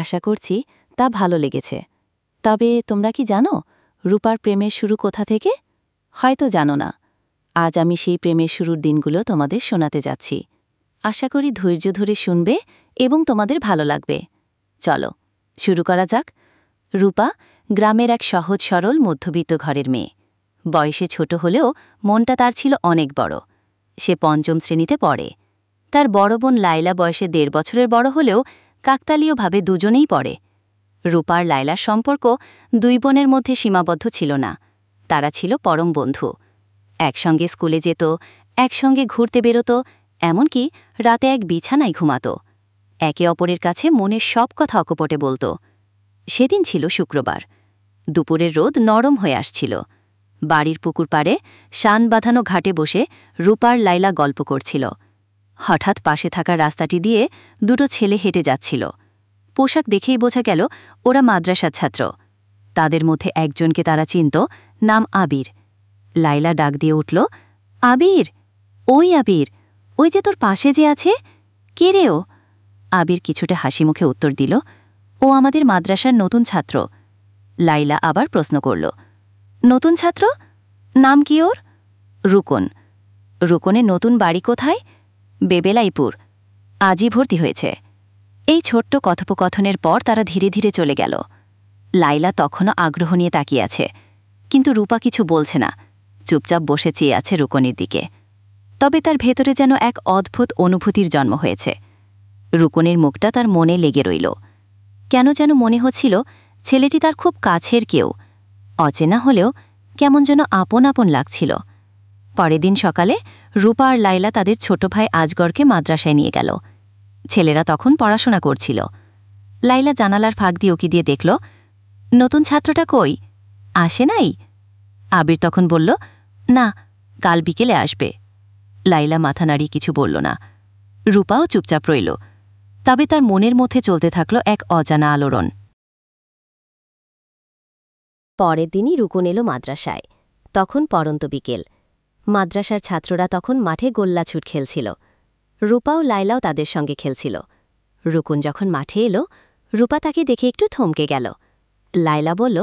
আশা করছি তা ভালো লেগেছে। তবে তোমরা কি জানো রূপার প্রেমের শুরু কোথা থেকে? হয়তো জানো না। আজ আমি সেই প্রেমের শুরুর দিনগুলো তোমাদের শোনাতে যাচ্ছি। আশা করি ধৈর্য ধরে শুনবে এবং তোমাদের ভালো লাগবে। চলো শুরু করা যাক। রূপা গ্রামের এক সহজ সরল মধ্যবিত্ত ঘরের মেয়ে। বয়সে ছোট হলেও মনটা তার ছিল অনেক বড়। সে পঞ্চম শ্রেণীতে পড়ে। তার বড় বোন লাইলা বয়সে ১.৫ বছরের বড় হলেও কাকতালীয়ভাবে দুজনেই পড়ে। রূপার লাইলার সম্পর্ক দুই বোনের মধ্যে সীমাবদ্ধ ছিল না। তারা ছিল পরম বন্ধু। একসঙ্গে স্কুলে যেত, একসঙ্গে ঘুরতে বেরোত, এমনকি রাতে এক বিছানায় ঘুমাত। একে অপরের কাছে মনের সব কথা অকপটে বলত। সেদিন ছিল শুক্রবার। দুপুরের রোদ নরম হয়ে আসছিল। বাড়ির পুকুর পাড়ে শান বাঁধানো ঘাটে বসে রূপার লাইলা গল্প করছিল। হঠাৎ পাশে থাকা রাস্তাটি দিয়ে দুটো ছেলে হেঁটে যাচ্ছিল। পোশাক দেখেই বোঝা গেল ওরা মাদ্রাসার ছাত্র। তাদের মধ্যে একজনকে তারা চিনত, নাম আবির। লাইলা ডাক দিয়ে উঠল, আবির, ওই আবির, ওই যে তোর পাশে যে আছে, কে রে ও? আবির কিছুটা হাসি মুখে উত্তর দিল, ও আমাদের মাদ্রাসার নতুন ছাত্র। লাইলা আবার প্রশ্ন করল, নতুন ছাত্র? নাম কি ওর? রুকন। রুকনের নতুন বাড়ি কোথায়? বেবেলাইপুর। আজই ভর্তি হয়েছে। এই ছোট্ট কথোপকথনের পর তারা ধীরে ধীরে চলে গেল। লাইলা তখনও আগ্রহ নিয়ে তাকিয়ে আছে, কিন্তু রূপা কিছু বলছে না, চুপচাপ বসে চেয়ে আছে রুকনের দিকে। তবে তার ভেতরে যেন এক অদ্ভুত অনুভূতির জন্ম হয়েছে। রুকনের মুখটা তার মনে লেগে রইল। কেন যেন মনে হচ্ছিল ছেলেটি তার খুব কাছের কেউ। অচেনা হলেও কেমন যেন আপন আপন লাগছিল। পরের দিন সকালে রূপা আর লাইলা তাদের ছোট ভাই আজগরকে মাদ্রাসায় নিয়ে গেল। ছেলেরা তখন পড়াশোনা করছিল। লাইলা জানালার ফাঁক দিয়ে উকি দিয়ে দেখল, নতুন ছাত্রটা কই? আসে নাই? আবির তখন বলল, না, কাল বিকেলে আসবে। লাইলা মাথা নাড়িয়ে কিছু বলল না। রূপাও চুপচাপ রইল। তবে তার মনের মধ্যে চলতে থাকল এক অজানা আলোড়ন। পরের দিনই রুকন এলো মাদ্রাসায়। তখন পরন্ত বিকেল। মাদ্রাসার ছাত্ররা তখন মাঠে গোল্লাছুট খেলছিল। রূপা ও লাইলাও তাদের সঙ্গে খেলছিল। রুকন যখন মাঠে এলো, রূপা তাকে দেখে একটু থমকে গেল। লাইলা বলল,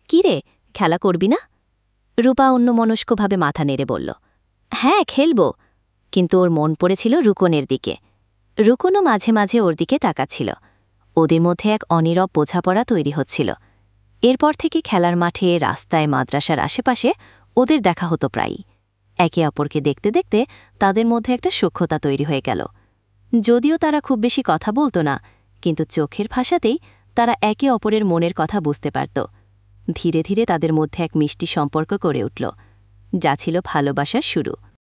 কি রে, খেলা করবি না? রূপা অন্যমনস্কভাবে মাথা নেড়ে বলল, হ্যাঁ, খেলব। কিন্তু ওর মন পড়েছিল রুকনের দিকে। রুকনও মাঝে মাঝে ওর দিকে তাকাচ্ছিল। ওদের মধ্যে এক অনীরব বোঝাপড়া তৈরি হচ্ছিল। এরপর থেকে খেলার মাঠে, রাস্তায়, মাদ্রাসার আশেপাশে ওদের দেখা হতো প্রায়ই। একে অপরকে দেখতে দেখতে তাদের মধ্যে একটা সূক্ষ্মতা তৈরি হয়ে গেল। যদিও তারা খুব বেশি কথা বলত না, কিন্তু চোখের ভাষাতেই তারা একে অপরের মনের কথা বুঝতে পারত। ধীরে ধীরে তাদের মধ্যে এক মিষ্টি সম্পর্ক গড়ে উঠল, যা ছিল ভালোবাসার শুরু।